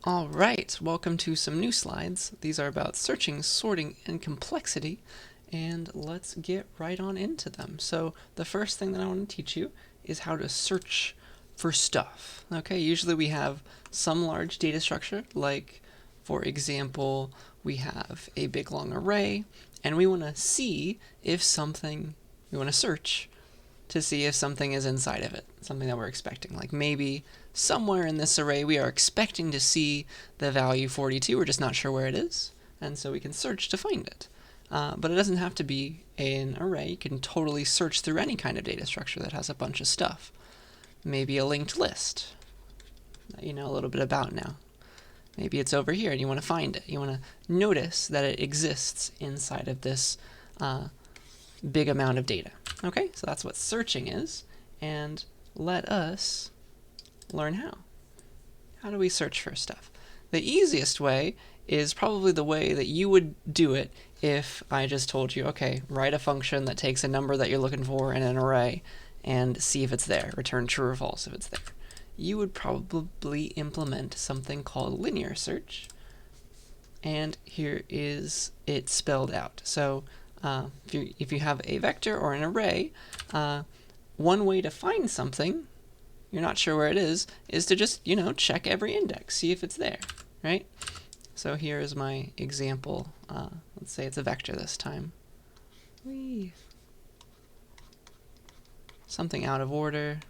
All right, welcome to some new slides. These are about searching, sorting, and complexity, and let's get right on into them. So the first thing that I want to teach you is how to search for stuff. Okay, usually we have some large data structure, like for example, we have a big long array, and we want to see if something, we want to search to see if something is inside of it, something that we're expecting. Like maybe somewhere in this array we are expecting to see the value 42, we're just not sure where it is, and so we can search to find it. But it doesn't have to be an array. You can totally search through any kind of data structure that has a bunch of stuff. Maybe a linked list that you know a little bit about now. Maybe it's over here and you want to find it. You want to notice that it exists inside of this big amount of data. Okay, so that's what searching is, and let us learn how. How do we search for stuff? The easiest way is probably the way that you would do it if I just told you, okay, write a function that takes a number that you're looking for in an array and see if it's there, return true or false if it's there. You would probably implement something called linear search, and here is it spelled out. So if you have a vector or an array, one way to find something, you're not sure where it is to just, check every index, see if it's there, right? So here is my example. Let's say it's a vector this time. Whee. Something out of order.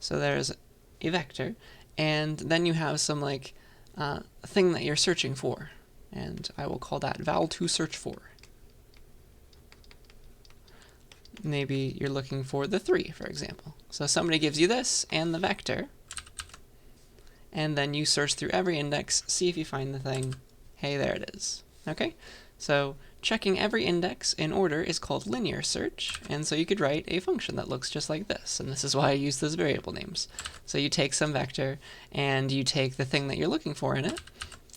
So there's a vector, and then you have some thing that you're searching for, and I will call that val to search for. Maybe you're looking for the 3, for example. So somebody gives you this and the vector, and then you search through every index, see if you find the thing. Hey, there it is. Okay? So checking every index in order is called linear search, and so you could write a function that looks just like this, and this is why I use those variable names. So you take some vector, and you take the thing that you're looking for in it,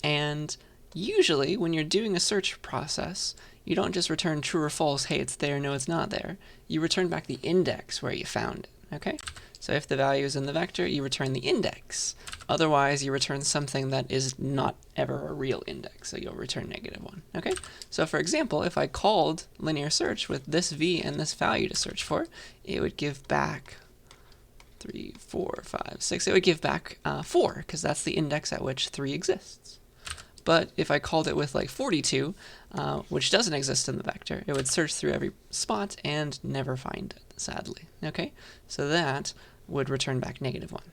and usually when you're doing a search process, you don't just return true or false, hey, it's there, no, it's not there. You return back the index where you found it, okay? So if the value is in the vector, you return the index. Otherwise, you return something that is not ever a real index, so you'll return -1, okay? So for example, if I called linear search with this v and this value to search for, it would give back 3, 4, 5, 6. It would give back 4, because that's the index at which 3 exists. But if I called it with 42, which doesn't exist in the vector, it would search through every spot and never find it, sadly. Okay? So that would return back -1.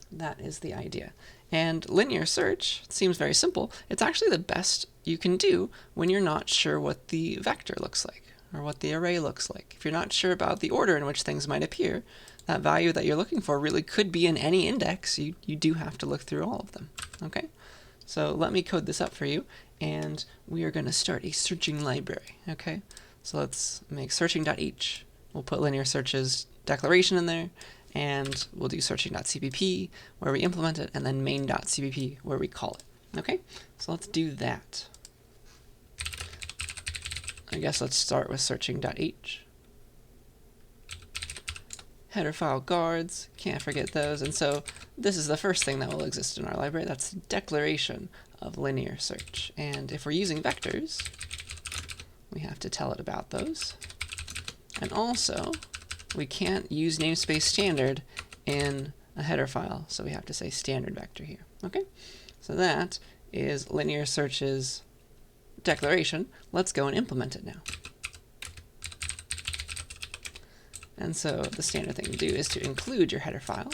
That is the idea. And linear search seems very simple. It's actually the best you can do when you're not sure what the vector looks like or what the array looks like. If you're not sure about the order in which things might appear, that value that you're looking for really could be in any index. You do have to look through all of them. Okay? So let me code this up for you, and we are going to start a searching library. Okay? So let's make searching.h. We'll put linear search's declaration in there, and we'll do searching.cpp where we implement it, and then main.cpp where we call it. Okay? So let's do that. I guess let's start with searching.h. Header file guards, can't forget those, and so this is the first thing that will exist in our library. That's the declaration of linear search. And if we're using vectors, we have to tell it about those. And also, we can't use namespace standard in a header file, so we have to say standard vector here. Okay? So that is linear search's declaration. Let's go and implement it now. And so the standard thing to do is to include your header file,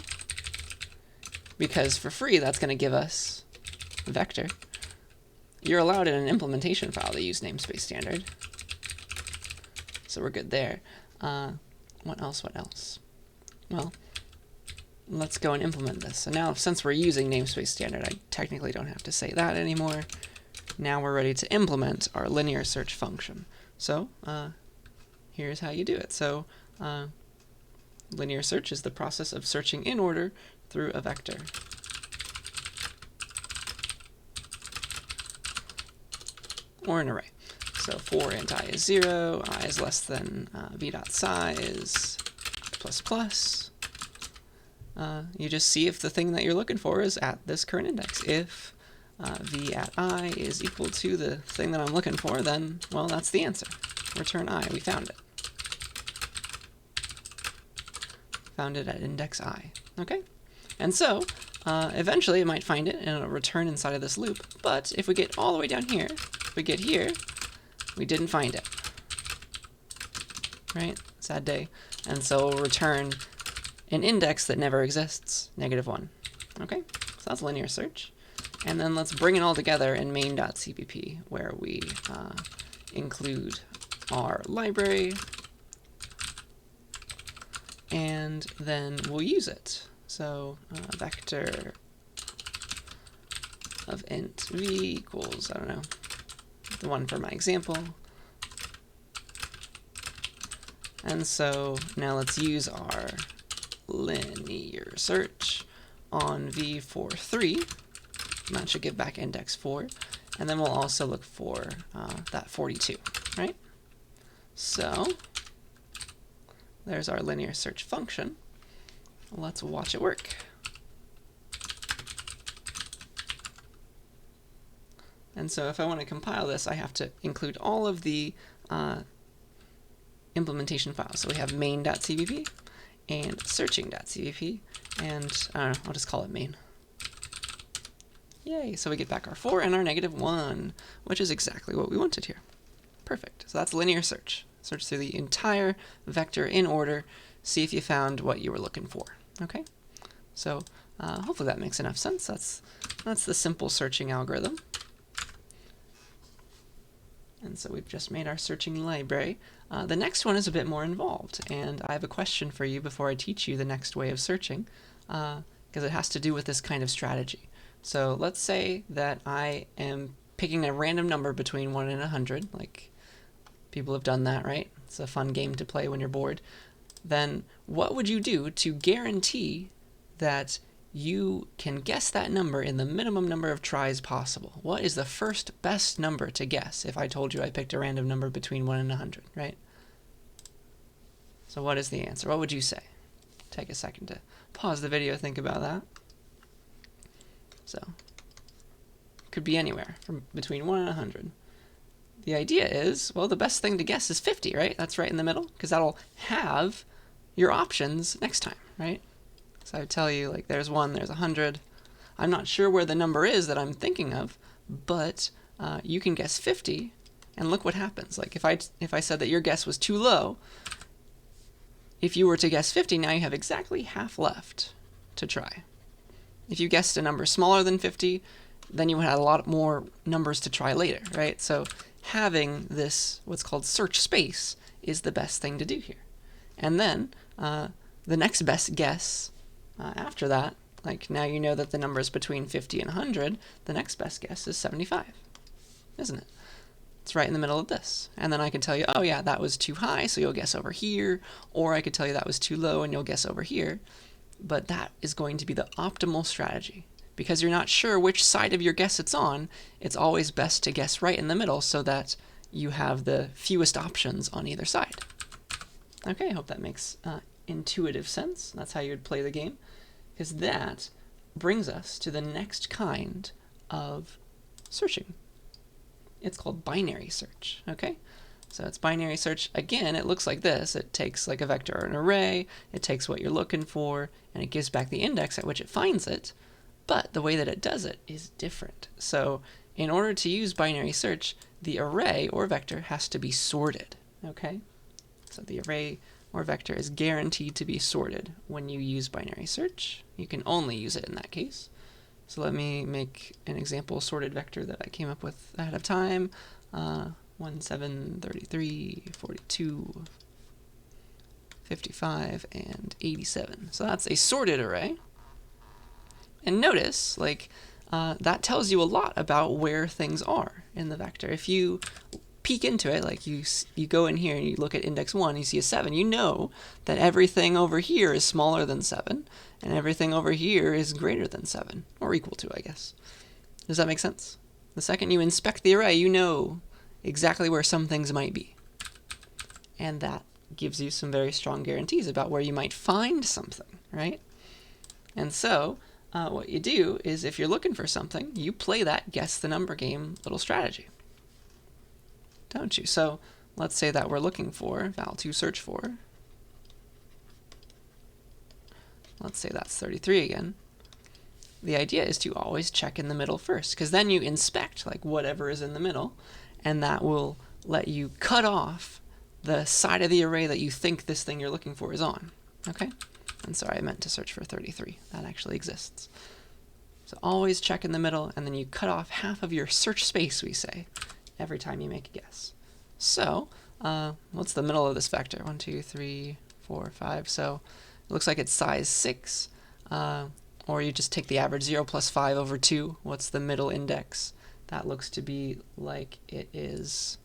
because for free that's going to give us a vector. You're allowed in an implementation file to use namespace standard, so we're good there. What else? Well, let's go and implement this. So now, since we're using namespace standard, I technically don't have to say that anymore. Now we're ready to implement our linear search function. So here's how you do it. So linear search is the process of searching in order through a vector. Or an array. So for int I is 0, I is less than v.size, You just see if the thing that you're looking for is at this current index. If v at I is equal to the thing that I'm looking for, then, well, that's the answer. Return I, we found it. Found it at index I, okay? And so, eventually it might find it and it'll return inside of this loop, but if we get all the way down here, if we get here, we didn't find it, right? Sad day. And so we'll return an index that never exists, -1, okay? So that's linear search. And then let's bring it all together in main.cpp, where we include our library, and then we'll use it. So vector of int v equals, I don't know, the one for my example. And so now let's use our linear search on v for 3. And that should give back index 4. And then we'll also look for that 42, right? So there's our linear search function. Let's watch it work. And so if I want to compile this, I have to include all of the implementation files. So we have main.cpp and searching.cpp, and I don't know, I'll just call it main. Yay, so we get back our 4 and our -1, which is exactly what we wanted here. Perfect. So that's linear search. Search through the entire vector in order, see if you found what you were looking for. Okay? So hopefully that makes enough sense. That's the simple searching algorithm. And so we've just made our searching library. The next one is a bit more involved, and I have a question for you before I teach you the next way of searching, because it has to do with this kind of strategy. So let's say that I am picking a random number between 1 and 100, like people have done that, right? It's a fun game to play when you're bored. Then what would you do to guarantee that you can guess that number in the minimum number of tries possible? What is the first best number to guess if I told you I picked a random number between 1 and 100, right? So what is the answer? What would you say? Take a second to pause the video, think about that. So, could be anywhere from between 1 and 100. The idea is, well, the best thing to guess is 50, right? That's right in the middle, because that'll have your options next time, right? So I would tell you, like, there's 1, there's 100. I'm not sure where the number is that I'm thinking of, but you can guess 50, and look what happens. Like, if I said that your guess was too low, if you were to guess 50, now you have exactly half left to try. If you guessed a number smaller than 50, then you would have a lot more numbers to try later, right? So having this, what's called search space, is the best thing to do here. And then the next best guess after that, like now you know that the number is between 50 and 100, the next best guess is 75, isn't it? It's right in the middle of this. And then I can tell you, oh yeah, that was too high, so you'll guess over here, or I could tell you that was too low and you'll guess over here. But that is going to be the optimal strategy. Because you're not sure which side of your guess it's on, it's always best to guess right in the middle so that you have the fewest options on either side. Okay, I hope that makes intuitive sense. That's how you would play the game. Because that brings us to the next kind of searching. It's called binary search, okay? So it's binary search. Again, it looks like this. It takes like a vector or an array, it takes what you're looking for, and it gives back the index at which it finds it, but the way that it does it is different. So in order to use binary search, the array or vector has to be sorted, okay? So the array or vector is guaranteed to be sorted when you use binary search. You can only use it in that case. So let me make an example sorted vector that I came up with ahead of time. 1, 7, 33, 42, 55, and 87. So that's a sorted array. And notice, like, that tells you a lot about where things are in the vector. If you peek into it, like you go in here and you look at index 1, you see a 7, you know that everything over here is smaller than 7, and everything over here is greater than 7, or equal to, I guess. Does that make sense? The second you inspect the array, you know exactly where some things might be. And that gives you some very strong guarantees about where you might find something, right? And so what you do is if you're looking for something, you play that guess the number game little strategy, don't you? So let's say that we're looking for val2 search for. Let's say that's 33 again. The idea is to always check in the middle first, because then you inspect like whatever is in the middle, and that will let you cut off the side of the array that you think this thing you're looking for is on. Okay? And sorry, I meant to search for 33. That actually exists. So always check in the middle, and then you cut off half of your search space, we say, every time you make a guess. So what's the middle of this vector? 1, 2, 3, 4, 5. So it looks like it's size 6. Or you just take the average 0 plus 5 over 2. What's the middle index? That looks to be like it is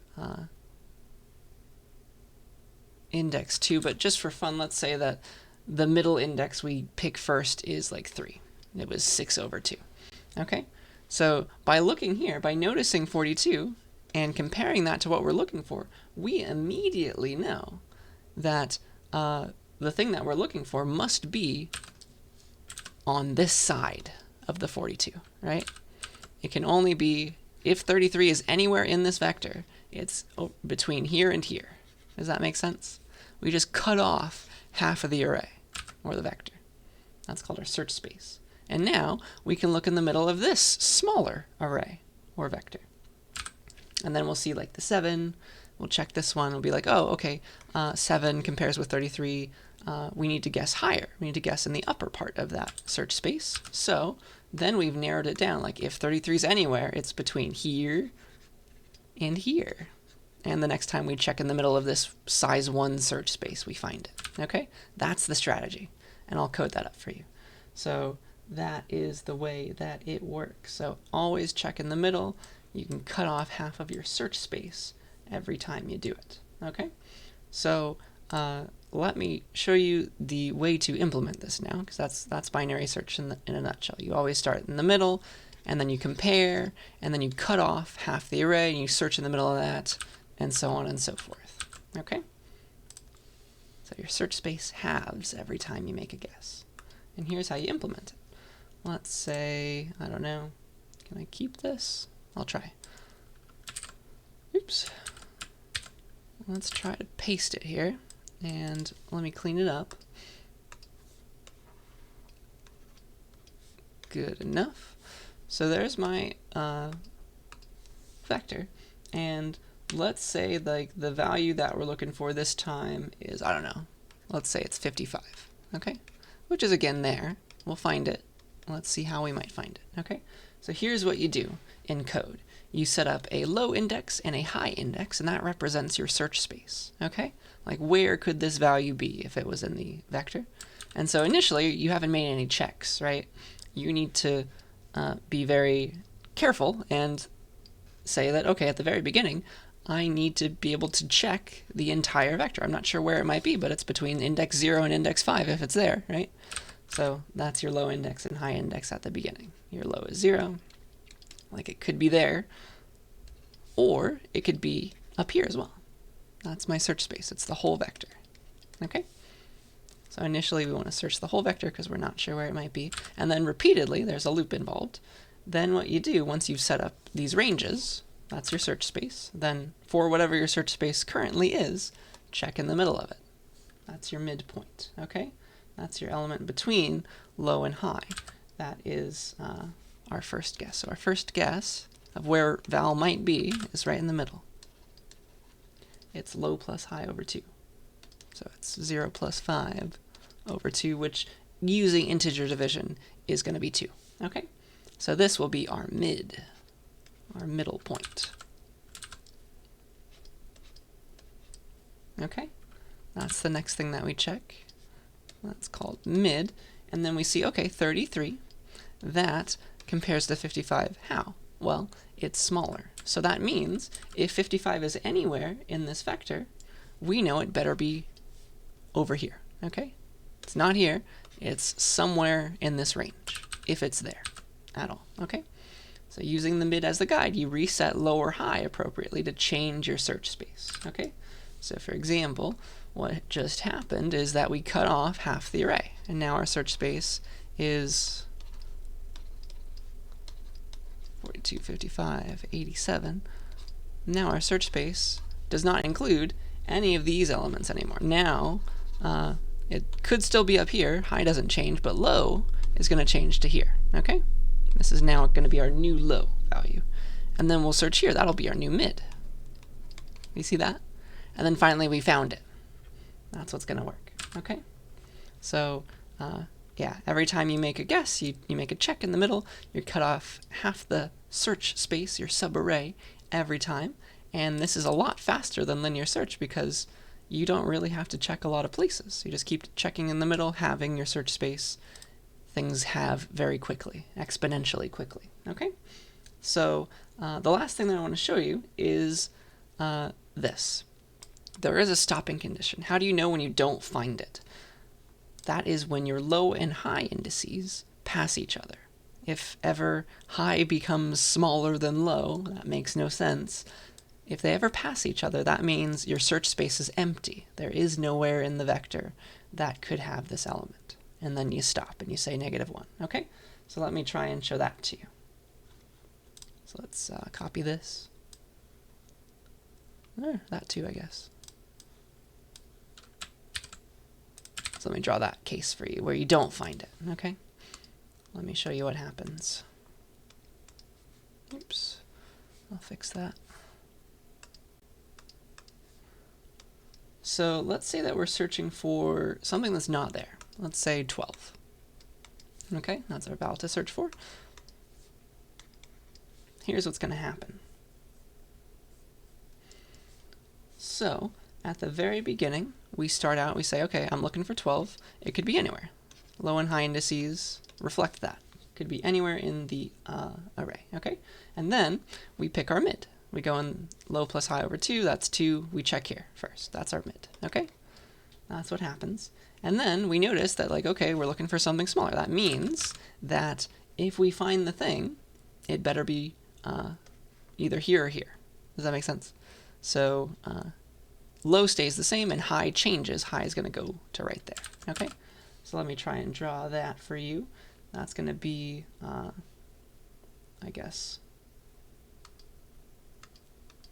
index 2. But just for fun, let's say that the middle index we pick first is like 3. It was 6 over 2. Okay? So by looking here, by noticing 42 and comparing that to what we're looking for, we immediately know that the thing that we're looking for must be on this side of the 42, right? It can only be, if 33 is anywhere in this vector, it's between here and here. Does that make sense? We just cut off half of the array, or the vector. That's called our search space. And now we can look in the middle of this smaller array, or vector. And then we'll see like the 7, we'll check this one, we'll be like, oh, okay, 7 compares with 33, we need to guess higher. We need to guess in the upper part of that search space. So then we've narrowed it down. Like if 33 is anywhere, it's between here and here. And the next time we check in the middle of this size 1 search space, we find it. Okay? That's the strategy. And I'll code that up for you. So that is the way that it works. So always check in the middle. You can cut off half of your search space every time you do it. Okay? So let me show you the way to implement this now, because that's binary search in a nutshell. You always start in the middle, and then you compare, and then you cut off half the array, and you search in the middle of that, and so on and so forth. Okay? So your search space halves every time you make a guess. And here's how you implement it. Let's say, I don't know, can I keep this? I'll try. Oops. Let's try to paste it here. And let me clean it up. Good enough. So there's my vector. And let's say like the value that we're looking for this time is, I don't know, let's say it's 55. Okay? Which is again there. We'll find it. Let's see how we might find it. Okay? So here's what you do in code. You set up a low index and a high index, and that represents your search space. Okay? Like where could this value be if it was in the vector? And so initially you haven't made any checks, right? You need to be very careful and say that, okay, at the very beginning, I need to be able to check the entire vector. I'm not sure where it might be, but it's between index 0 and index 5 if it's there, right? So that's your low index and high index at the beginning. Your low is 0, like it could be there, or it could be up here as well. That's my search space. It's the whole vector. Okay? So initially we want to search the whole vector because we're not sure where it might be. And then repeatedly, there's a loop involved. Then what you do, once you've set up these ranges, that's your search space. Then for whatever your search space currently is, check in the middle of it. That's your midpoint. Okay? That's your element between low and high. That is our first guess. So our first guess of where val might be is right in the middle. It's low plus high over 2. So it's 0 plus 5 over 2, which using integer division is going to be 2. Okay? So this will be our mid, our middle point. Okay? That's the next thing that we check. That's called mid. And then we see, okay, 33. That compares to 55. How? Well, it's smaller. So that means if 55 is anywhere in this vector, we know it better be over here. Okay? It's not here. It's somewhere in this range, if it's there at all. Okay? So using the mid as the guide, you reset low or high appropriately to change your search space. Okay? So for example, what just happened is that we cut off half the array, and now our search space is 42, 55, 87. Now our search space does not include any of these elements anymore. Now, it could still be up here. High doesn't change, but low is going to change to here. Okay? This is now going to be our new low value. And then we'll search here. That'll be our new mid. You see that? And then finally we found it. That's what's going to work. Okay? So, yeah, every time you make a guess, you make a check in the middle, you cut off half the search space, your subarray, every time. And this is a lot faster than linear search because you don't really have to check a lot of places. You just keep checking in the middle, having your search space. Things have very quickly, exponentially quickly. Okay? So the last thing that I want to show you is this. There is a stopping condition. How do you know when you don't find it? That is when your low and high indices pass each other. If ever high becomes smaller than low, that makes no sense. If they ever pass each other, that means your search space is empty. There is nowhere in the vector that could have this element. And then you stop and you say -1. Okay? So let me try and show that to you. So let's copy this. That too, I guess. So let me draw that case for you where you don't find it. Okay? Let me show you what happens. Oops. I'll fix that. So let's say that we're searching for something that's not there. Let's say 12. Okay, that's our value to search for. Here's what's going to happen. So at the very beginning, we start out, we say, okay, I'm looking for 12. It could be anywhere. Low and high indices reflect that. It could be anywhere in the array. Okay, and then we pick our mid. We go in low plus high over 2, that's 2. We check here first. That's our mid. Okay? That's what happens. And then we notice that, like, okay, we're looking for something smaller. That means that if we find the thing, it better be either here or here. Does that make sense? So low stays the same and high changes. High is going to go to right there. Okay? So let me try and draw that for you. That's going to be, I guess,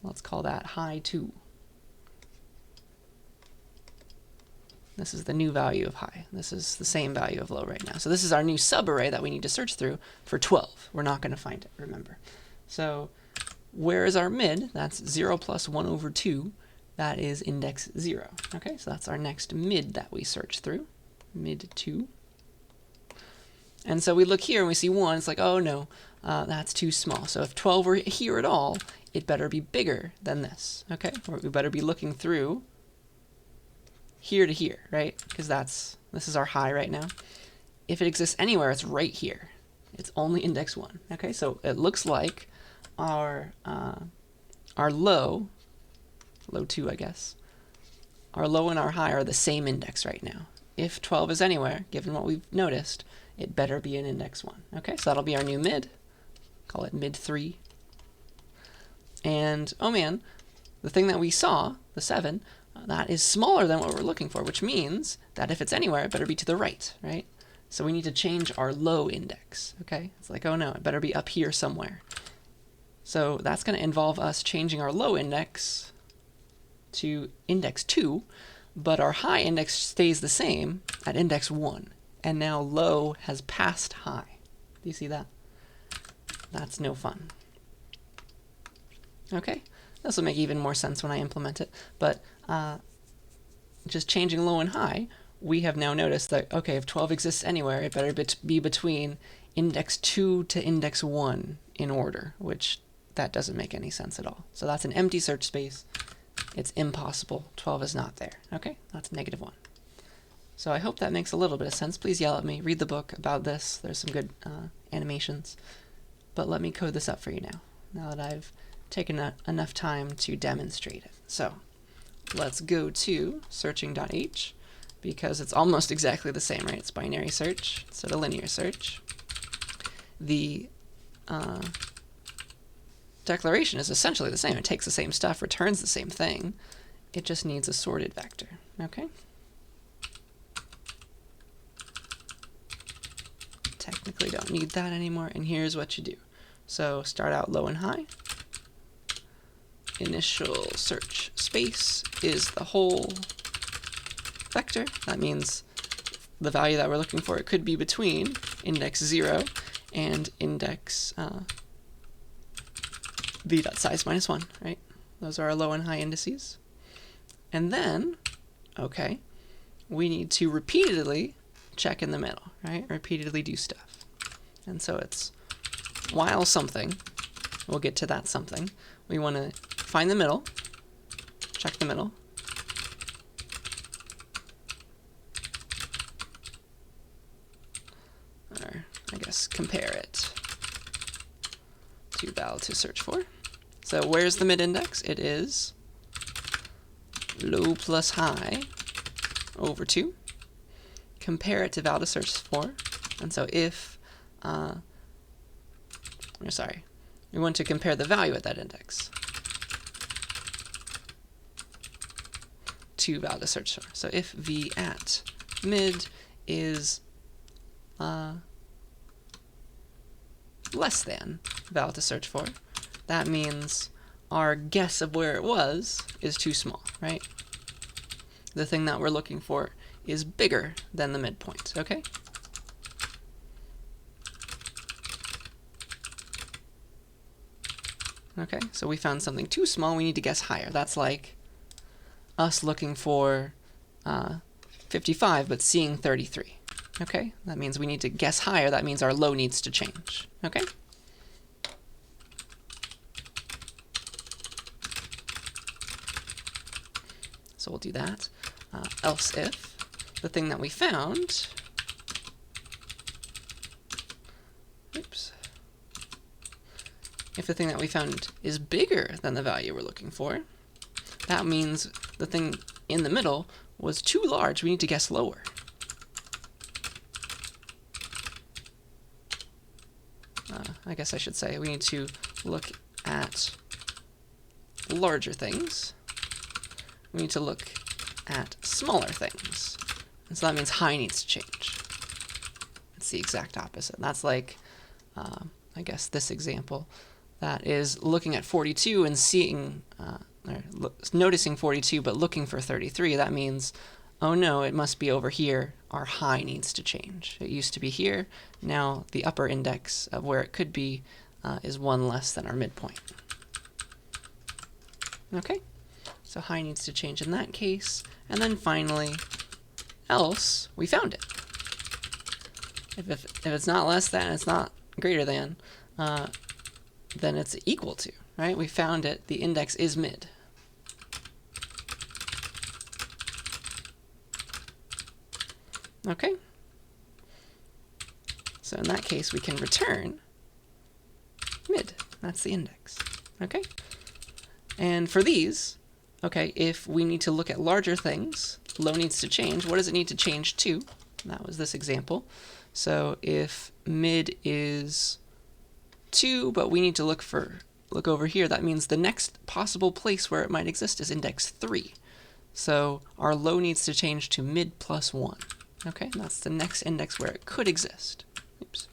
let's call that high 2. This is the new value of high. This is the same value of low right now. So this is our new subarray that we need to search through for 12. We're not going to find it, remember. So where is our mid? That's 0 plus 1 over 2. That is index 0. Okay, so that's our next mid that we search through. Mid 2. And so we look here and we see 1. It's like, oh no, that's too small. So if 12 were here at all, it better be bigger than this. Okay, or we better be looking through here to here, right? Because this is our high right now. If it exists anywhere, it's right here. It's only index 1. Okay, so it looks like our low 2, I guess. Our low and our high are the same index right now. If 12 is anywhere, given what we've noticed, it better be in index 1. Okay, so that'll be our new mid. Call it mid 3. And, oh man, the thing that we saw, the 7, that is smaller than what we're looking for, which means that if it's anywhere, it better be to the right, right? So we need to change our low index, okay? It's like, oh no, it better be up here somewhere. So that's going to involve us changing our low index to index 2, but our high index stays the same at index 1. And now low has passed high. Do you see that? That's no fun. Okay, this will make even more sense when I implement it, but just changing low and high, we have now noticed that, okay, if 12 exists anywhere, it better be between index 2 to index 1 in order, which that doesn't make any sense at all. So that's an empty search space. It's impossible. 12 is not there. Okay, that's -1. So I hope that makes a little bit of sense. Please yell at me. Read the book about this. There's some good animations. But let me code this up for you now that I've taken enough time to demonstrate it. So let's go to searching.h, because it's almost exactly the same, right? It's binary search instead of linear search. The declaration is essentially the same. It takes the same stuff, returns the same thing. It just needs a sorted vector. Okay. Technically don't need that anymore, and here's what you do. So start out low and high. Initial search space is the whole vector. That means the value that we're looking for, it could be between index 0 and index v.size minus 1, right? Those are our low and high indices. And then, okay, we need to repeatedly check in the middle, right? Repeatedly do stuff. And so it's while something, we'll get to that something, we want to find the middle, check the middle, or I guess compare it to val to search for. So where's the mid index? It is low plus high over 2. Compare it to val to search for. And so if, we want to compare the value at that index to val to search for. So if v at mid is less than val to search for, that means our guess of where it was is too small, right? The thing that we're looking for is bigger than the midpoint, okay? Okay, so we found something too small, we need to guess higher. That's like us looking for 55 but seeing 33. Okay, that means we need to guess higher. That means our low needs to change. Okay? So we'll do that. Else if the thing that we found, if the thing that we found is bigger than the value we're looking for, that means the thing in the middle was too large. We need to guess lower. I guess I should say we need to look at larger things. We need to look at smaller things. And so that means high needs to change. It's the exact opposite. That's like, I guess, this example. That is looking at 42 and seeing, noticing 42 but looking for 33. That means, oh no, it must be over here. Our high needs to change. It used to be here. Now the upper index of where it could be is 1 less than our midpoint. Okay, so high needs to change in that case. And then finally, else, we found it. If it's not less than, it's not greater than, then it's equal to, right? We found it. The index is mid. Okay. So in that case, we can return mid. That's the index. Okay. And for these, okay, if we need to look at larger things, low needs to change. What does it need to change to? That was this example. So if mid is 2, but we need to look over here, that means the next possible place where it might exist is index 3. So our low needs to change to mid plus 1. Okay, and that's the next index where it could exist. Oops.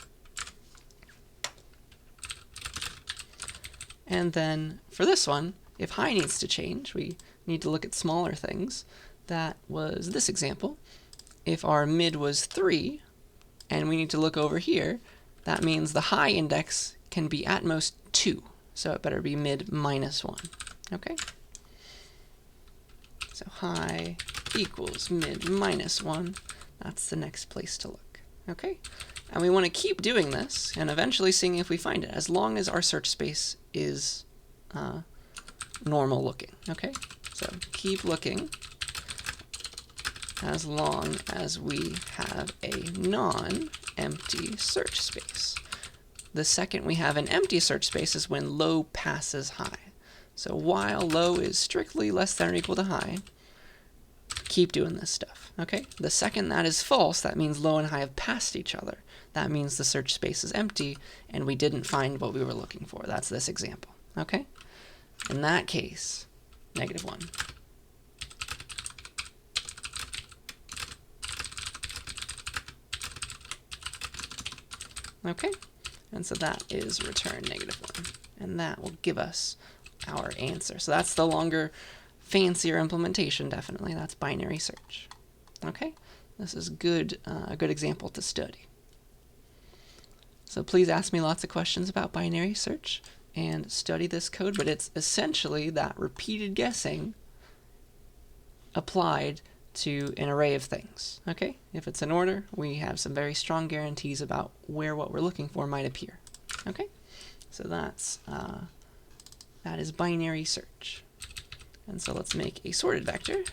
And then for this one, if high needs to change, we need to look at smaller things. That was this example. If our mid was 3, and we need to look over here, that means the high index can be at most 2. So it better be mid minus 1. Okay? So high equals mid minus 1. That's the next place to look. Okay? And we want to keep doing this and eventually seeing if we find it, as long as our search space is normal looking. Okay? So keep looking as long as we have a non-empty search space. The second we have an empty search space is when low passes high. So while low is strictly less than or equal to high, keep doing this stuff, okay? The second that is false, that means low and high have passed each other. That means the search space is empty and we didn't find what we were looking for. That's this example, okay? In that case, -1. Okay, and so that is return -1, and that will give us our answer. So that's the longer, fancier implementation, definitely. That's binary search. Okay, this is good, a good example to study. So please ask me lots of questions about binary search and study this code, but it's essentially that repeated guessing applied to an array of things. Okay, if it's an order, we have some very strong guarantees about where what we're looking for might appear. Okay, so that is binary search. And so let's make a sorted vector.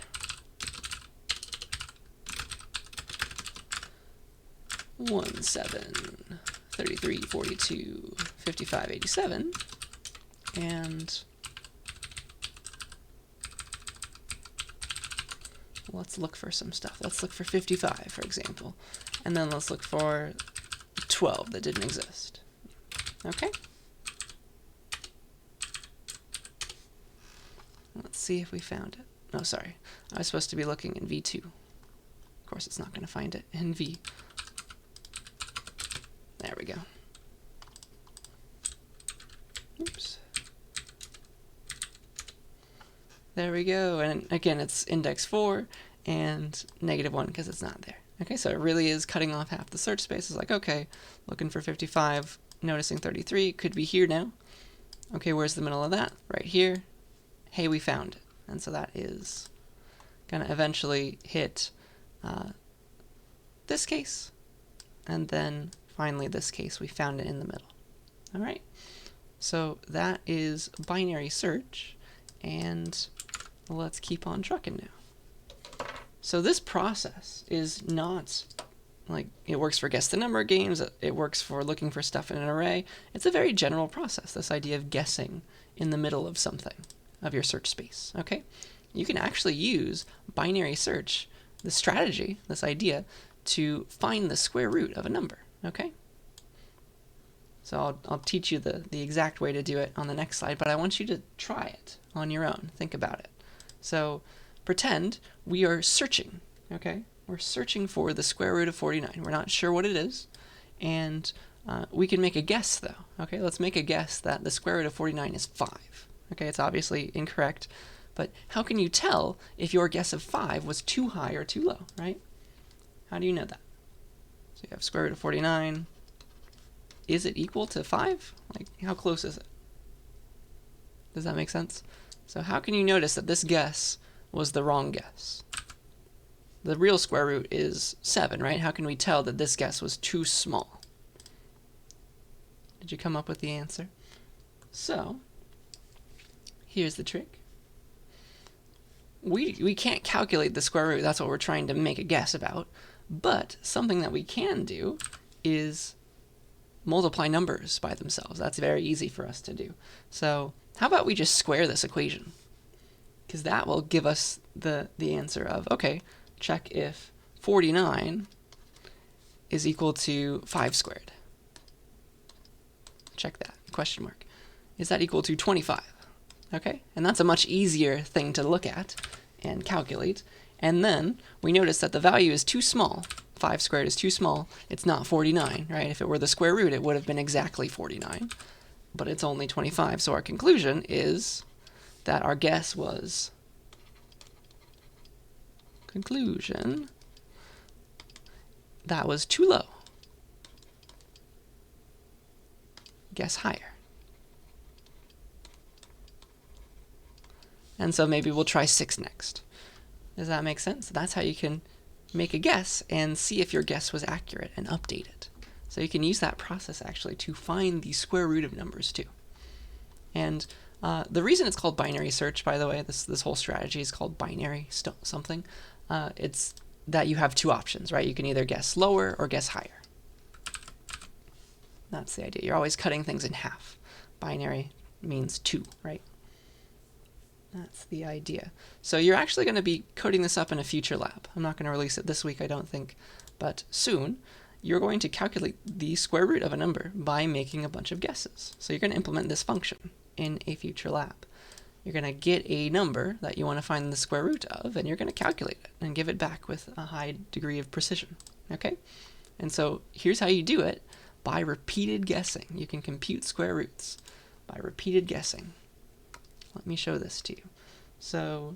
One, 7, 33, 42, 55, 87, and let's look for some stuff. Let's look for 55, for example, and then let's look for 12 that didn't exist. Okay? Let's see if we found it. Oh, sorry. I was supposed to be looking in V2. Of course, it's not going to find it in V. There we go. Oops. There we go. And again, it's index 4 and -1 because it's not there. Okay, so it really is cutting off half the search space. It's like, okay, looking for 55, noticing 33, could be here now. Okay, where's the middle of that? Right here. Hey, we found it. And so that is going to eventually hit this case, and then finally this case. We found it in the middle. All right, so that is binary search, and let's keep on trucking now. So this process is not like it works for guess the number games, it works for looking for stuff in an array. It's a very general process, this idea of guessing in the middle of something, of your search space. Okay, you can actually use binary search, the strategy, this idea, to find the square root of a number. Okay, so I'll teach you the exact way to do it on the next slide, but I want you to try it on your own. Think about it. So pretend we are searching. Okay, we're searching for the square root of 49. We're not sure what it is, and we can make a guess though. Okay, let's make a guess that the square root of 49 is 5. Okay, it's obviously incorrect, but how can you tell if your guess of 5 was too high or too low, right? How do you know that? So you have square root of 49. Is it equal to 5? Like, how close is it? Does that make sense? So how can you notice that this guess was the wrong guess? The real square root is 7, right? How can we tell that this guess was too small? Did you come up with the answer? So here's the trick. We can't calculate the square root. That's what we're trying to make a guess about. But something that we can do is multiply numbers by themselves. That's very easy for us to do. So how about we just square this equation? Because that will give us the answer of, okay, check if 49 is equal to 5 squared. Check that, question mark. Is that equal to 25? Okay, and that's a much easier thing to look at and calculate. And then we notice that the value is too small. 5 squared is too small. It's not 49, right? If it were the square root, it would have been exactly 49. But it's only 25. So our conclusion is that our guess was... Conclusion, that was too low. Guess higher. And so maybe we'll try 6 next. Does that make sense? That's how you can make a guess and see if your guess was accurate and update it. So you can use that process actually to find the square root of numbers too. And the reason it's called binary search, by the way, this whole strategy is called binary something. It's that you have 2 options, right? You can either guess lower or guess higher. That's the idea. You're always cutting things in half. Binary means 2, right? That's the idea. So you're actually going to be coding this up in a future lab. I'm not going to release it this week, I don't think, but soon you're going to calculate the square root of a number by making a bunch of guesses. So you're going to implement this function in a future lab. You're going to get a number that you want to find the square root of, and you're going to calculate it and give it back with a high degree of precision. Okay? And so here's how you do it by repeated guessing. You can compute square roots by repeated guessing. Let me show this to you. So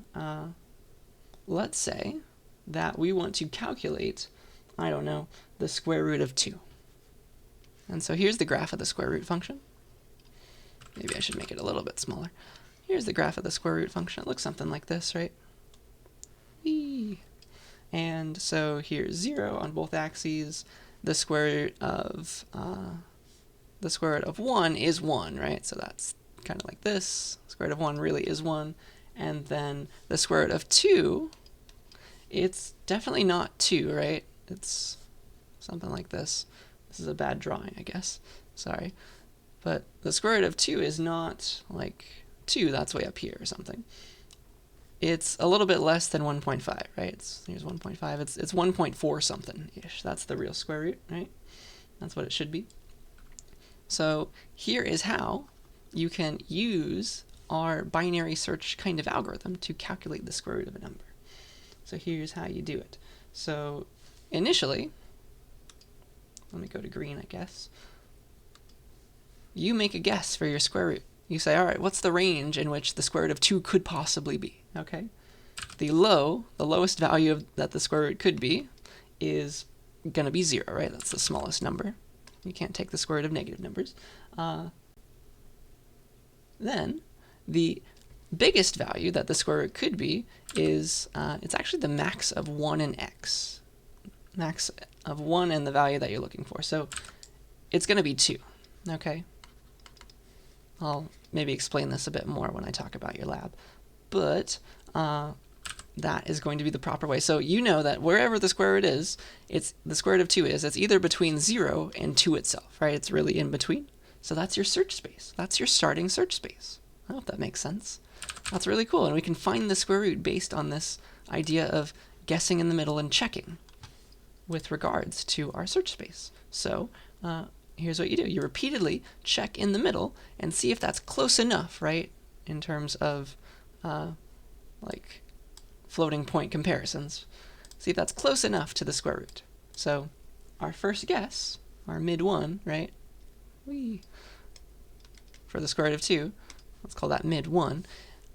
let's say that we want to calculate, I don't know, the square root of 2. And so here's the graph of the square root function. Maybe I should make it a little bit smaller. Here's the graph of the square root function. It looks something like this, right? Whee! And so here's 0 on both axes. The square root of 1 is 1, right? So that's kind of like this. Square root of 1 really is 1. And then the square root of 2, it's definitely not 2, right? It's something like this. This is a bad drawing, I guess. Sorry. But the square root of 2 is not like 2. That's way up here or something. It's a little bit less than 1.5, right? Here's 1.5. It's 1.4 something-ish. That's the real square root, right? That's what it should be. So here is how you can use our binary search kind of algorithm to calculate the square root of a number. So here's how you do it. So initially, let me go to green, I guess. You make a guess for your square root. You say, all right, what's the range in which the square root of 2 could possibly be? Okay. The lowest value that the square root could be is going to be 0, right? That's the smallest number. You can't take the square root of negative numbers. Then the biggest value that the square root could be is, it's actually the max of 1 in x. Max of 1 and the value that you're looking for. So it's going to be 2, okay? I'll maybe explain this a bit more when I talk about your lab. But that is going to be the proper way. So you know that wherever the square root is, it's the square root of 2 is, it's either between 0 and 2 itself, right? It's really in between. So that's your search space. That's your starting search space. I hope that makes sense. That's really cool. And we can find the square root based on this idea of guessing in the middle and checking with regards to our search space. So here's what you do. You repeatedly check in the middle and see if that's close enough, right? In terms of like floating point comparisons. See if that's close enough to the square root. So our first guess, our mid 1, right? For the square root of 2, let's call that mid 1.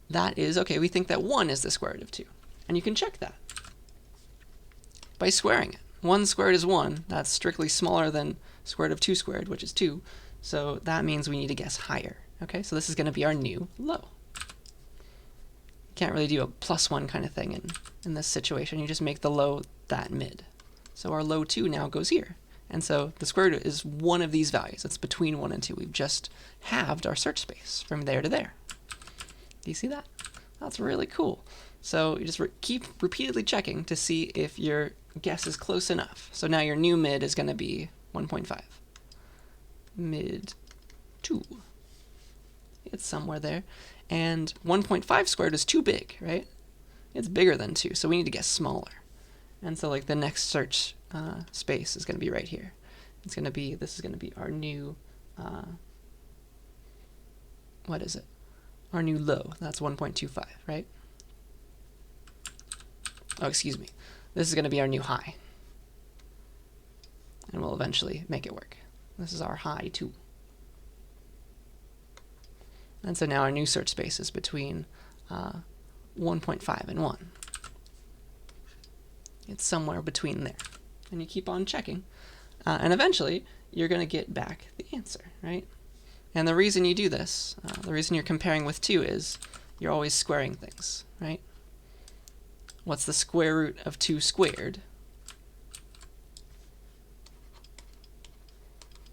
That is, okay, we think that 1 is the square root of 2. And you can check that by squaring it. 1 squared is 1. That's strictly smaller than square root of 2 squared, which is 2. So that means we need to guess higher. Okay, so this is going to be our new low. You can't really do a +1 kind of thing in this situation. You just make the low that mid. So our low 2 now goes here. And so the square root is one of these values. It's between 1 and 2. We've just halved our search space from there to there. Do you see that? That's really cool. So you just keep repeatedly checking to see if your guess is close enough. So now your new mid is going to be 1.5. Mid 2. It's somewhere there. And 1.5 squared is too big, right? It's bigger than 2, so we need to guess smaller. And so like the next search space is going to be right here. It's going to be, this is going to be our new, what is it? Our new low. That's 1.25, right? Oh, excuse me. This is going to be our new high. And we'll eventually make it work. This is our high 2. And so now our new search space is between 1.5 and 1. It's somewhere between there. And you keep on checking. And eventually, you're going to get back the answer, right? And the reason you do this, the reason you're comparing with 2 is you're always squaring things, right? What's the square root of 2 squared?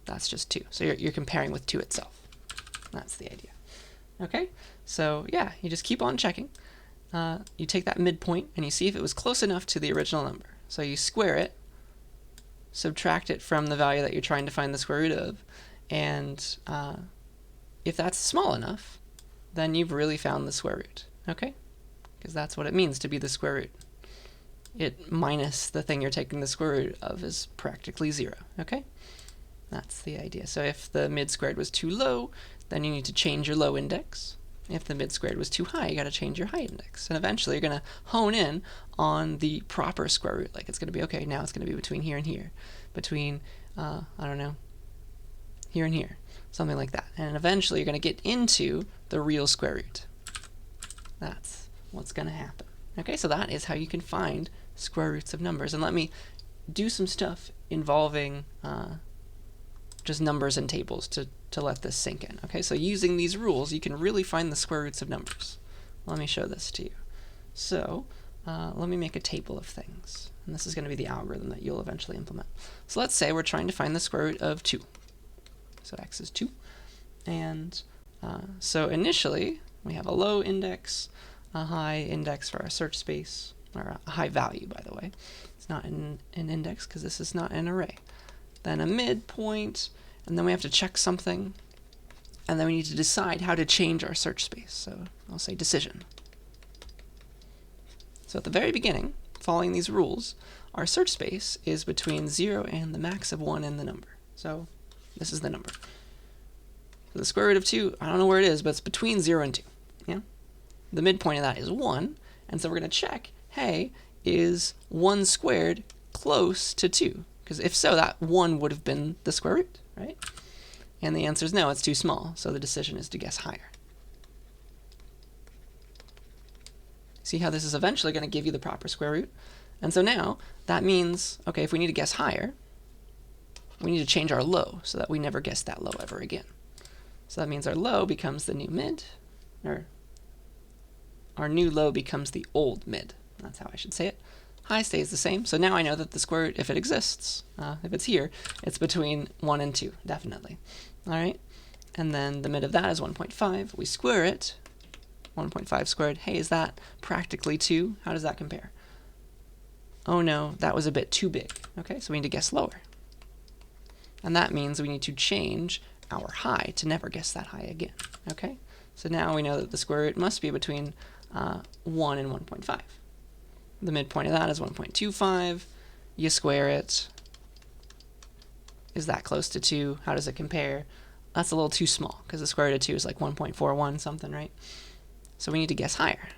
That's just 2. So you're comparing with 2 itself. That's the idea. Okay? So yeah, you just keep on checking. You take that midpoint and you see if it was close enough to the original number. So you square it, subtract it from the value that you're trying to find the square root of, and if that's small enough, then you've really found the square root. Okay? Because that's what it means to be the square root. It minus the thing you're taking the square root of is practically 0. Okay? That's the idea. So if the mid squared was too low, then you need to change your low index. If the mid squared was too high, you got to change your high index. And eventually you're going to hone in on the proper square root. Like it's going to be, okay, now it's going to be between here and here. Between, I don't know, here and here, something like that. And eventually you're going to get into the real square root. That's what's going to happen. Okay, so that is how you can find square roots of numbers. And let me do some stuff involving just numbers and tables to let this sink in. Okay, so using these rules, you can really find the square roots of numbers. Let me show this to you. So let me make a table of things. And this is going to be the algorithm that you'll eventually implement. So let's say we're trying to find the square root of 2. So x is 2. And so initially, we have a low index, a high index for our search space, or a high value, by the way. It's not an index because this is not an array. Then a midpoint, and then we have to check something, and then we need to decide how to change our search space. So I'll say decision. So at the very beginning, following these rules, our search space is between 0 and the max of 1 and the number. So this is the number. So the square root of 2, I don't know where it is, but it's between 0 and 2. Yeah? The midpoint of that is 1, and so we're going to check, hey, is 1 squared close to 2? Because if so, that 1 would have been the square root, right? And the answer is no, it's too small, so the decision is to guess higher. See how this is eventually going to give you the proper square root? And so now, that means, okay, if we need to guess higher, we need to change our low so that we never guess that low ever again. So that means our low becomes the new mid, or our new low becomes the old mid. That's how I should say it. High stays the same, so now I know that the square root, if it exists, if it's here, it's between 1 and 2, definitely. All right, and then the mid of that is 1.5. We square it, 1.5 squared. Hey, is that practically 2? How does that compare? Oh no, that was a bit too big. Okay, so we need to guess lower. And that means we need to change our high to never guess that high again. Okay, so now we know that the square root must be between 1 and 1.5. The midpoint of that is 1.25. You square it. Is that close to 2? How does it compare? That's a little too small because the square root of 2 is like 1.41 something, right? So we need to guess higher.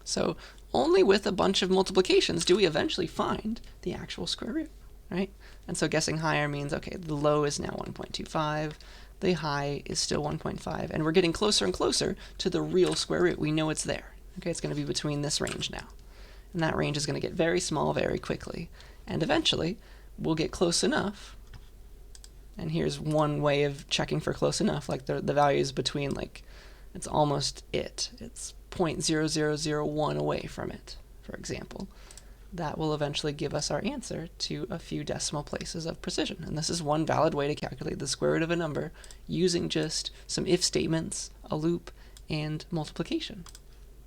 So only with a bunch of multiplications do we eventually find the actual square root, right? And so guessing higher means, okay, the low is now 1.25, the high is still 1.5, and we're getting closer and closer to the real square root. We know it's there. Okay, it's going to be between this range now. And that range is going to get very small very quickly. And eventually, we'll get close enough. And here's one way of checking for close enough. Like the value is between, like, it's almost it. It's 0.0001 away from it, for example. That will eventually give us our answer to a few decimal places of precision. And this is one valid way to calculate the square root of a number using just some if statements, a loop, and multiplication.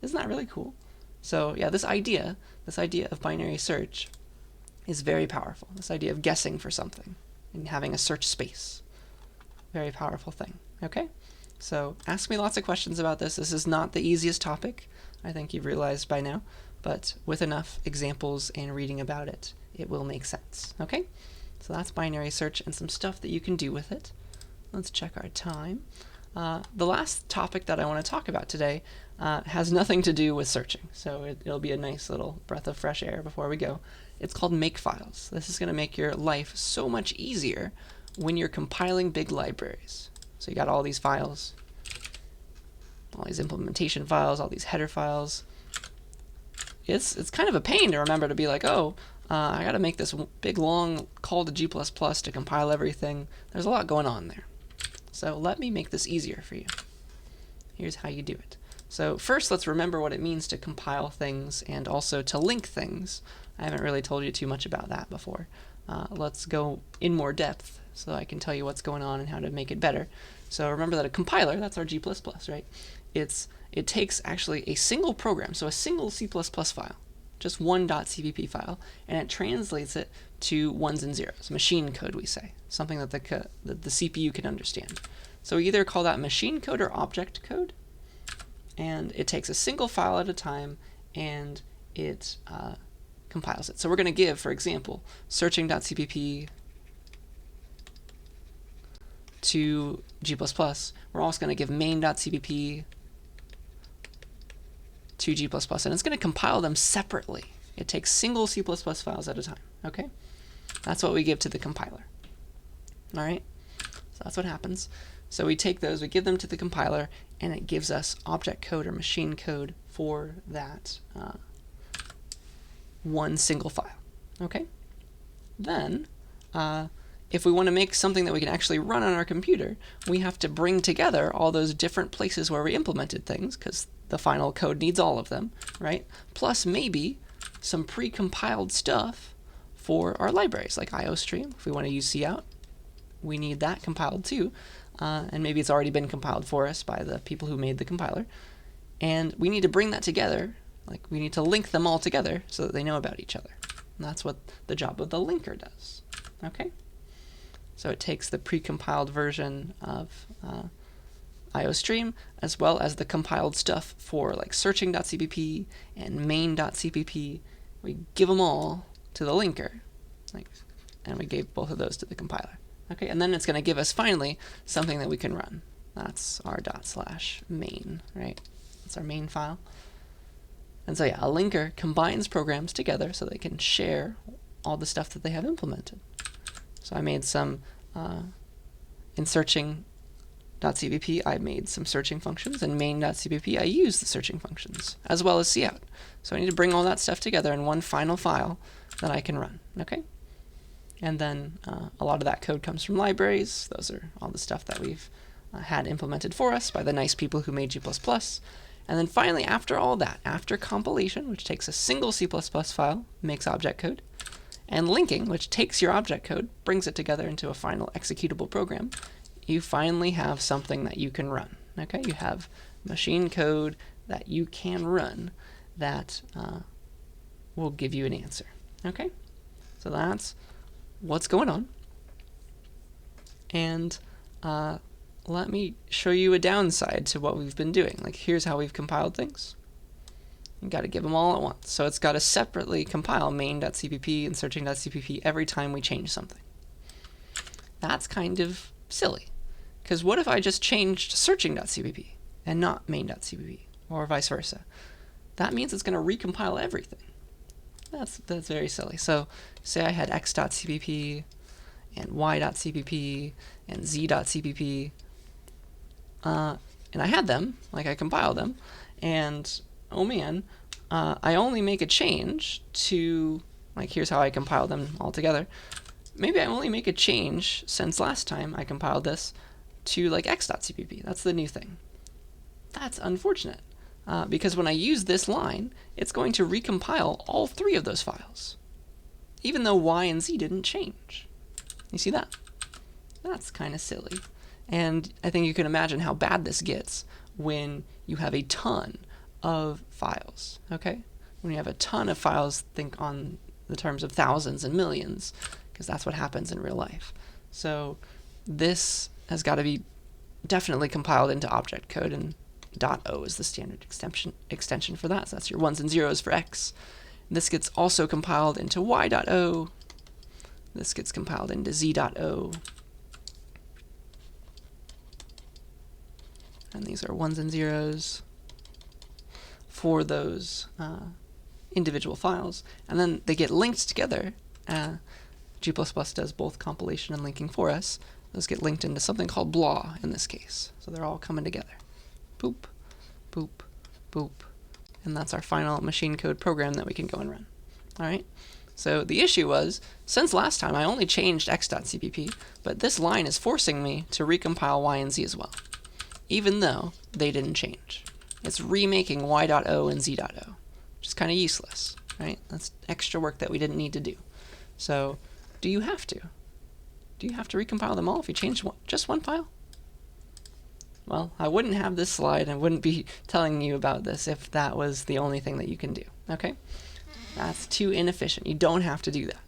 Isn't that really cool? So yeah, this idea of binary search is very powerful. This idea of guessing for something and having a search space. Very powerful thing. Okay? So ask me lots of questions about this. This is not the easiest topic, I think you've realized by now, but with enough examples and reading about it, it will make sense. Okay? So that's binary search and some stuff that you can do with it. Let's check our time. The last topic that I want to talk about today has nothing to do with searching, so it'll be a nice little breath of fresh air before we go. It's called Makefiles. This is going to make your life so much easier when you're compiling big libraries. So you got all these files, all these implementation files, all these header files. It's kind of a pain to remember to be like, oh, I got to make this big long call to G++ to compile everything. There's a lot going on there. So let me make this easier for you. Here's how you do it. So first, let's remember what it means to compile things and also to link things. I haven't really told you too much about that before. Let's go in more depth so I can tell you what's going on and how to make it better. So remember that a compiler, that's our G++, right? It takes actually a single program, so a single C++ file, just one .cpp file, and it translates it to ones and zeros, machine code we say, something that the CPU can understand. So we either call that machine code or object code, and it takes a single file at a time and it compiles it. So we're going to give, for example, searching.cpp to G++. We're also going to give main.cpp to G++, and it's going to compile them separately. It takes single C++ files at a time, okay? That's what we give to the compiler. All right? So that's what happens. So we take those, we give them to the compiler, and it gives us object code or machine code for that one single file. Okay? Then, if we want to make something that we can actually run on our computer, we have to bring together all those different places where we implemented things, because the final code needs all of them, right? Plus maybe some pre-compiled stuff for our libraries, like IOStream. If we want to use cout, we need that compiled too. And maybe it's already been compiled for us by the people who made the compiler. And we need to bring that together, like we need to link them all together so that they know about each other. And that's what the job of the linker does. Okay? So it takes the pre-compiled version of IOStream, as well as the compiled stuff for like searching.cpp and main.cpp. We give them all to the linker, and we gave both of those to the compiler. Okay, and then it's going to give us finally something that we can run. That's our ./main, right? That's our main file. And so yeah, a linker combines programs together so they can share all the stuff that they have implemented. So I made some, in searching.cpp, I made some searching functions, and main.cpp, I used the searching functions, as well as cout. So I need to bring all that stuff together in one final file that I can run, okay? And then a lot of that code comes from libraries. Those are all the stuff that we've had implemented for us by the nice people who made G++. And then finally, after all that, after compilation, which takes a single C++ file, makes object code, and linking, which takes your object code, brings it together into a final executable program, you finally have something that you can run. Okay, you have machine code that you can run that will give you an answer. Okay, so that's what's going on. And let me show you a downside to what we've been doing. Like, here's how we've compiled things. You got to give them all at once. So it's got to separately compile main.cpp and searching.cpp every time we change something. That's kind of silly. Because what if I just changed searching.cpp and not main.cpp, or vice versa? That means it's going to recompile everything. That's very silly. So say I had x.cpp and y.cpp and z.cpp, and I had them, like I compiled them, and oh man, I only make a change to, like, here's how I compiled them all together. Maybe I only make a change since last time I compiled this to like x.cpp. That's the new thing. That's unfortunate, because when I use this line, it's going to recompile all three of those files, even though y and z didn't change. You see that? That's kind of silly. And I think you can imagine how bad this gets when you have a ton of files, okay? When you have a ton of files, think on the terms of thousands and millions, because that's what happens in real life. So this has got to be definitely compiled into object code, and .o is the standard extension for that. So that's your ones and zeros for x. This gets also compiled into y.o. This gets compiled into z.o. And these are ones and zeros for those individual files. And then they get linked together. G++ does both compilation and linking for us. Those get linked into something called blah in this case. So they're all coming together. Boop, boop, boop. And that's our final machine code program that we can go and run. All right? So the issue was, since last time I only changed x.cpp, but this line is forcing me to recompile y and z as well, even though they didn't change. It's remaking y.o and z.o, which is kind of useless, right? That's extra work that we didn't need to do. So do you have to? Do you have to recompile them all if you change just one file? Well, I wouldn't have this slide and wouldn't be telling you about this if that was the only thing that you can do, okay? That's too inefficient. You don't have to do that.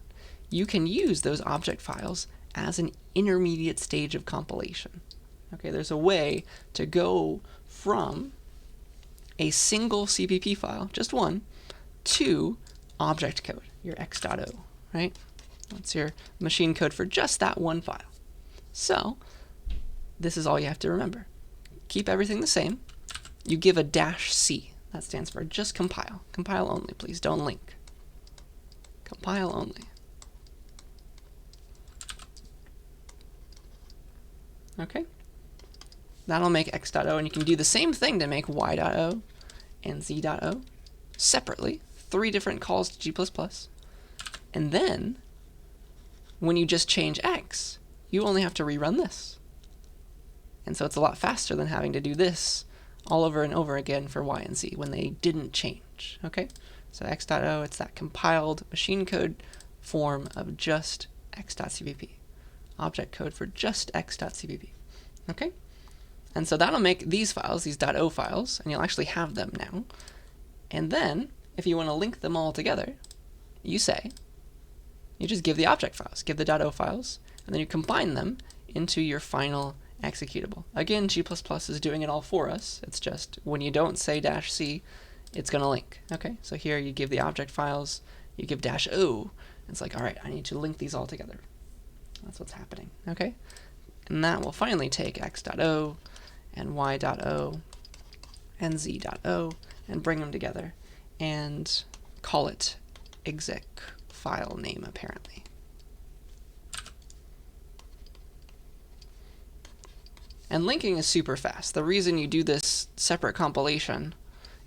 You can use those object files as an intermediate stage of compilation. Okay, there's a way to go from a single CPP file, just one, to object code, your x.o, right? That's your machine code for just that one file. So this is all you have to remember. Keep everything the same. You give a -c. That stands for just compile. Compile only, please. Don't link. Compile only. Okay? That'll make x.o, and you can do the same thing to make y.o and z.o separately, 3 different calls to G++. And then, when you just change x, you only have to rerun this. And so it's a lot faster than having to do this all over and over again for y and z when they didn't change. Okay? So x.o, it's that compiled machine code form of just x.cpp. Object code for just x.cpp. Okay? And so that'll make these files, these .o files, and you'll actually have them now. And then, if you want to link them all together, you just give the object files, give the .o files, and then you combine them into your final executable. Again, G++ is doing it all for us. It's just when you don't say -c, it's going to link. Okay, so here you give the object files, you give -o, and it's like, all right, I need to link these all together. That's what's happening. Okay, and that will finally take x.o and y.o and z.o and bring them together and call it exec file name, apparently. And linking is super fast. The reason you do this separate compilation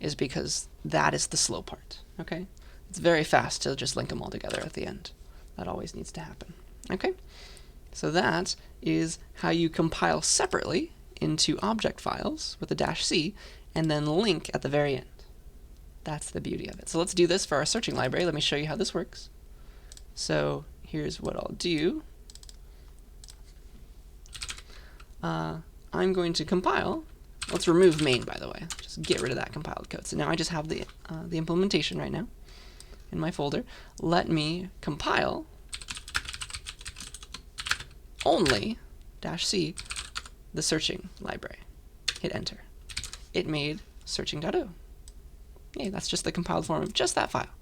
is because that is the slow part. Okay? It's very fast to just link them all together at the end. That always needs to happen. Okay? So that is how you compile separately into object files with a -c and then link at the very end. That's the beauty of it. So let's do this for our searching library. Let me show you how this works. So here's what I'll do. I'm going to compile. Let's remove main, by the way. Just get rid of that compiled code. So now I just have the implementation right now in my folder. Let me compile only -c the searching library. Hit enter. It made searching.o. Yay, that's just the compiled form of just that file.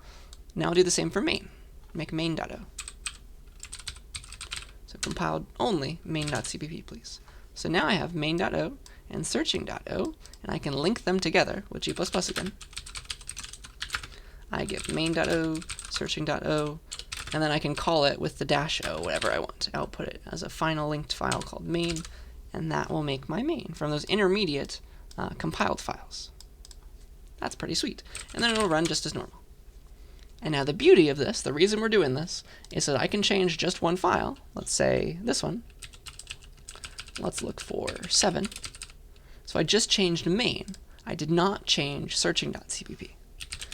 Now I'll do the same for main. Make main.o. So compiled only main.cpp, please. So now I have main.o and searching.o, and I can link them together with G++ again. I give main.o, searching.o, and then I can call it with the -o, whatever I want. Output it as a final linked file called main, and that will make my main from those intermediate compiled files. That's pretty sweet. And then it'll run just as normal. And now the beauty of this, the reason we're doing this, is that I can change just one file. Let's say this one. Let's look for 7. So I just changed main. I did not change searching.cpp.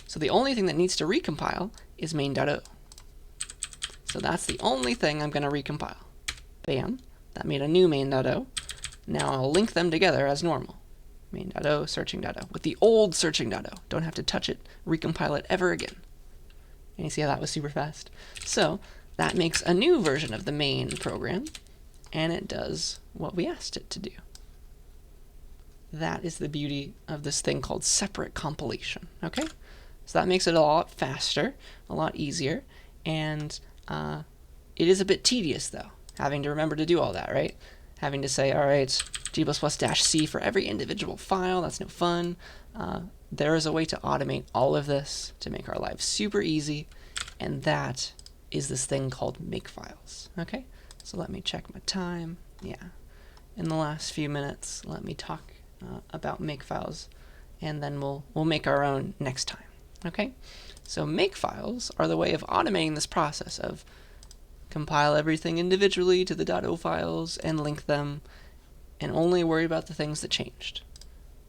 So the only thing that needs to recompile is main.o. So that's the only thing I'm going to recompile. Bam. That made a new main.o. Now I'll link them together as normal. Main.o, searching.o. With the old searching.o. Don't have to touch it, recompile it ever again. And you see how that was super fast? So that makes a new version of the main program, and it does what we asked it to do. That is the beauty of this thing called separate compilation. Okay? So that makes it a lot faster, a lot easier, and it is a bit tedious, though, having to remember to do all that, right? Having to say, all right, G++ -c for every individual file, that's no fun. There is a way to automate all of this to make our lives super easy, and that is this thing called Makefiles. Okay, so let me check my time. Yeah, in the last few minutes, let me talk about Makefiles, and then we'll make our own next time. Okay, so Makefiles are the way of automating this process of compile everything individually to the .o files and link them, and only worry about the things that changed.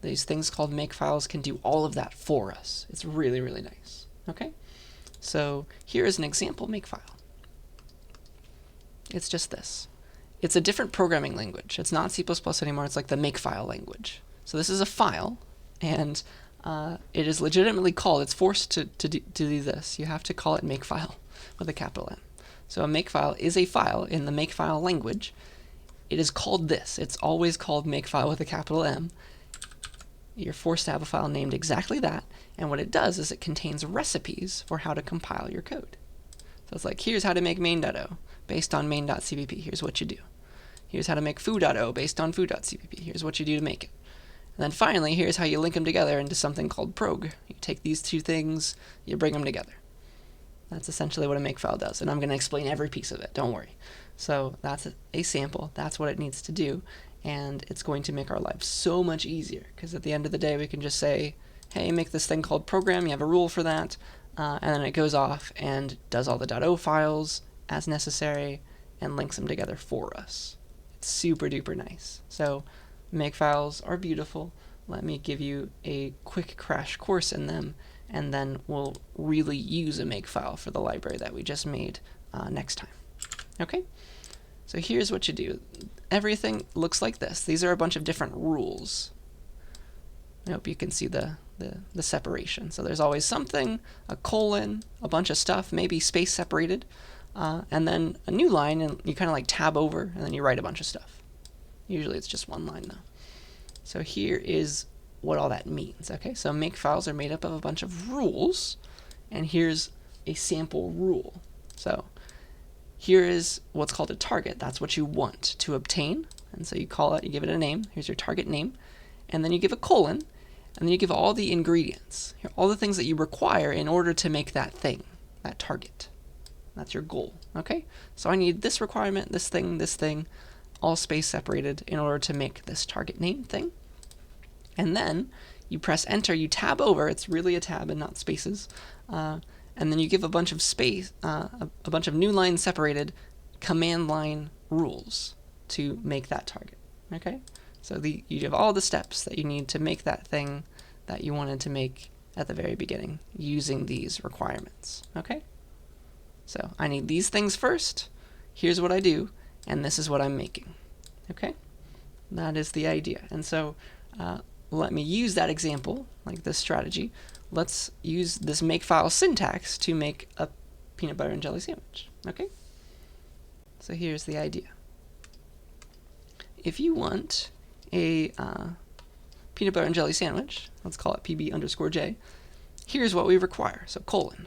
These things called Makefiles can do all of that for us. It's really, really nice. Okay? So here is an example Makefile. It's just this. It's a different programming language. It's not C++ anymore. It's like the Makefile language. So this is a file, and it is legitimately called. It's forced to do this. You have to call it Makefile with a capital M. So a Makefile is a file in the Makefile language. It is called this. It's always called Makefile with a capital M. You're forced to have a file named exactly that, and what it does is it contains recipes for how to compile your code. So it's like, here's how to make main.o based on main.cpp. Here's what you do. Here's how to make foo.o based on foo.cpp. Here's what you do to make it. And then finally, here's how you link them together into something called prog. You take these two things, you bring them together. That's essentially what a Makefile does, and I'm going to explain every piece of it, don't worry. So that's a sample, that's what it needs to do, and it's going to make our lives so much easier, because at the end of the day we can just say, hey, make this thing called program, you have a rule for that, and then it goes off and does all the .o files as necessary and links them together for us. It's super duper nice. So Makefiles are beautiful. Let me give you a quick crash course in them, and then we'll really use a Makefile for the library that we just made next time. Okay? So here's what you do. Everything looks like this. These are a bunch of different rules. I hope you can see the separation. So there's always something, a colon, a bunch of stuff, maybe space separated, and then a new line, and you kind of like tab over, and then you write a bunch of stuff. Usually it's just one line though. So here is what all that means. Okay, so Makefiles are made up of a bunch of rules, and here's a sample rule. So here is what's called a target. That's what you want to obtain, and so you call it, you give it a name. Here's your target name, and then you give a colon, and then you give all the ingredients, all the things that you require in order to make that thing, that target. That's your goal. Okay, so I need this requirement, this thing, all space separated in order to make this target name thing. And then you press enter, you tab over, it's really a tab and not spaces, and then you give a bunch of space, a bunch of new line separated command line rules to make that target. Okay, so you have all the steps that you need to make that thing that you wanted to make at the very beginning using these requirements. Okay, so I need these things first, here's what I do, and this is what I'm making. Okay, that is the idea. And so let me use that example, like this strategy. Let's use this Makefile syntax to make a peanut butter and jelly sandwich. Okay, so here's the idea. If you want a peanut butter and jelly sandwich, let's call it PB_J, here's what we require. So colon,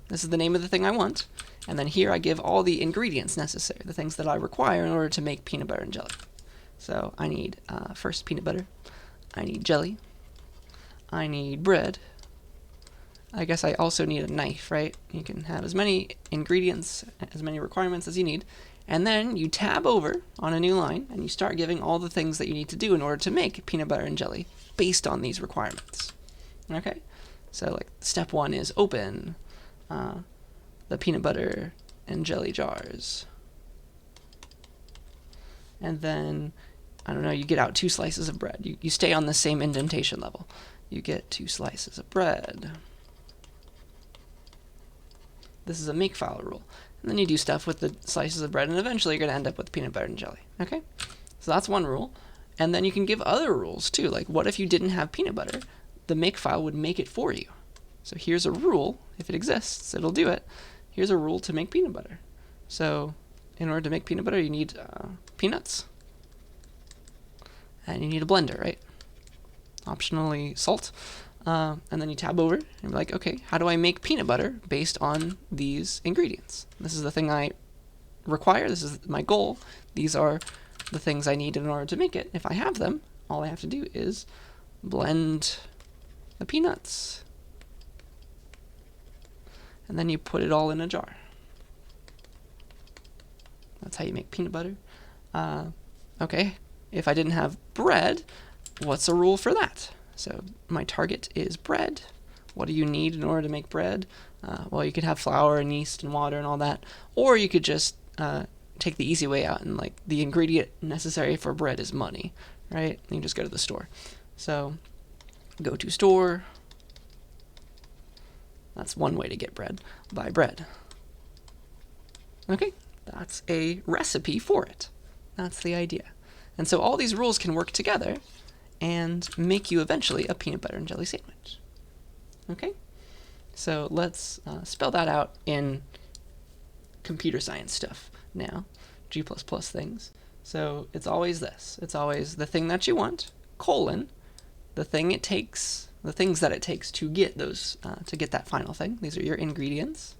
this is the name of the thing I want, and then here I give all the ingredients necessary, the things that I require in order to make peanut butter and jelly. So I need first peanut butter, I need jelly, I need bread, I guess I also need a knife, right? You can have as many ingredients, as many requirements as you need, and then you tab over on a new line and you start giving all the things that you need to do in order to make peanut butter and jelly based on these requirements. Okay, so like step 1 is open the peanut butter and jelly jars, and then I don't know, you get out 2 slices of bread. You stay on the same indentation level. You get 2 slices of bread. This is a Makefile rule. And then you do stuff with the slices of bread, and eventually you're going to end up with peanut butter and jelly. Okay? So that's one rule. And then you can give other rules too. Like, what if you didn't have peanut butter? The Makefile would make it for you. So here's a rule. If it exists, it'll do it. Here's a rule to make peanut butter. So in order to make peanut butter, you need peanuts. And you need a blender, right? Optionally salt. And then you tab over and you're like, okay, how do I make peanut butter based on these ingredients? This is the thing I require. This is my goal. These are the things I need in order to make it. If I have them, all I have to do is blend the peanuts. And then you put it all in a jar. That's how you make peanut butter. Okay, if I didn't have bread, what's a rule for that? So my target is bread. What do you need in order to make bread? Well, you could have flour and yeast and water and all that, or you could just take the easy way out and like the ingredient necessary for bread is money, right? You just go to the store. So go to store. That's one way to get bread. Buy bread. Okay, that's a recipe for it. That's the idea. And so all these rules can work together and make you eventually a peanut butter and jelly sandwich. Okay? So let's spell that out in computer science stuff now, G++ things. So it's always this. It's always the thing that you want, colon, the thing it takes, the things that it takes to get those, to get that final thing. These are your ingredients.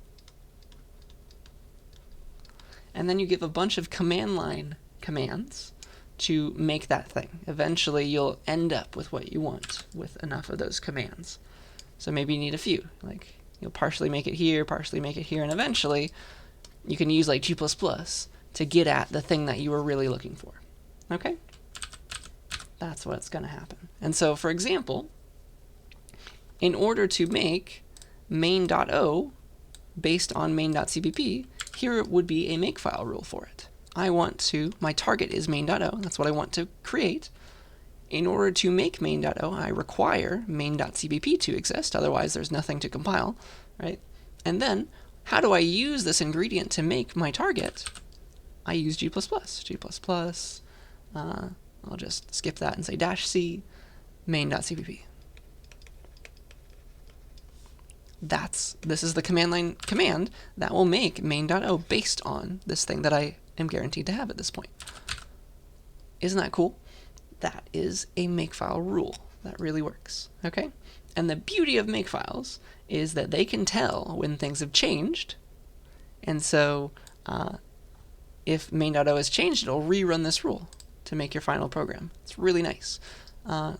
And then you give a bunch of command line commands to make that thing. Eventually you'll end up with what you want with enough of those commands. So maybe you need a few, like you'll partially make it here, and eventually you can use like G++ to get at the thing that you were really looking for. Okay? That's what's going to happen. And so, for example, in order to make main.o based on main.cpp, here would be a makefile rule for it. My target is main.o, that's what I want to create. In order to make main.o, I require main.cpp to exist, otherwise there's nothing to compile, right? And then, how do I use this ingredient to make my target? I use G++. I'll just skip that and say -c main.cpp. This is the command line command that will make main.o based on this thing that I am guaranteed to have at this point. Isn't that cool? That is a makefile rule. That really works, okay? And the beauty of makefiles is that they can tell when things have changed, and so if main.o has changed, it'll rerun this rule to make your final program. It's really nice.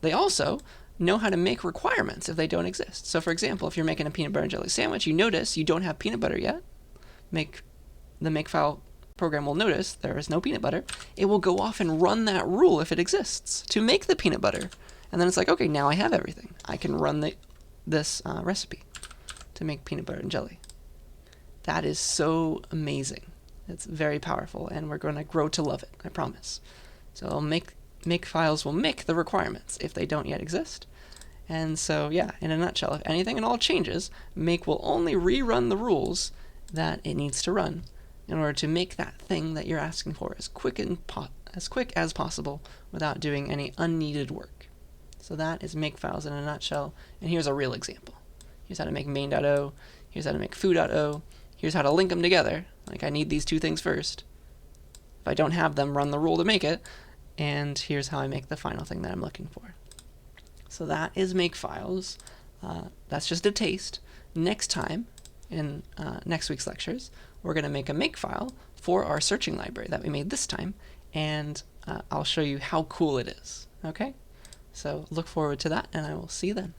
They also know how to make requirements if they don't exist. So for example, if you're making a peanut butter and jelly sandwich, you notice you don't have peanut butter yet. The makefile program will notice there is no peanut butter. It will go off and run that rule if it exists to make the peanut butter. And then it's like, okay, now I have everything. I can run this recipe to make peanut butter and jelly. That is so amazing. It's very powerful, and we're going to grow to love it, I promise. So makefiles will make the requirements if they don't yet exist. And so, yeah, in a nutshell, if anything at all changes, make will only rerun the rules that it needs to run in order to make that thing that you're asking for as quick as possible without doing any unneeded work. So that is makefiles in a nutshell, and here's a real example. Here's how to make main.o, here's how to make foo.o, here's how to link them together. Like, I need these two things first. If I don't have them, run the rule to make it, and here's how I make the final thing that I'm looking for. So that is makefiles. That's just a taste. Next time, in next week's lectures, we're going to make a makefile for our searching library that we made this time, and I'll show you how cool it is. Okay? So look forward to that, and I will see you then.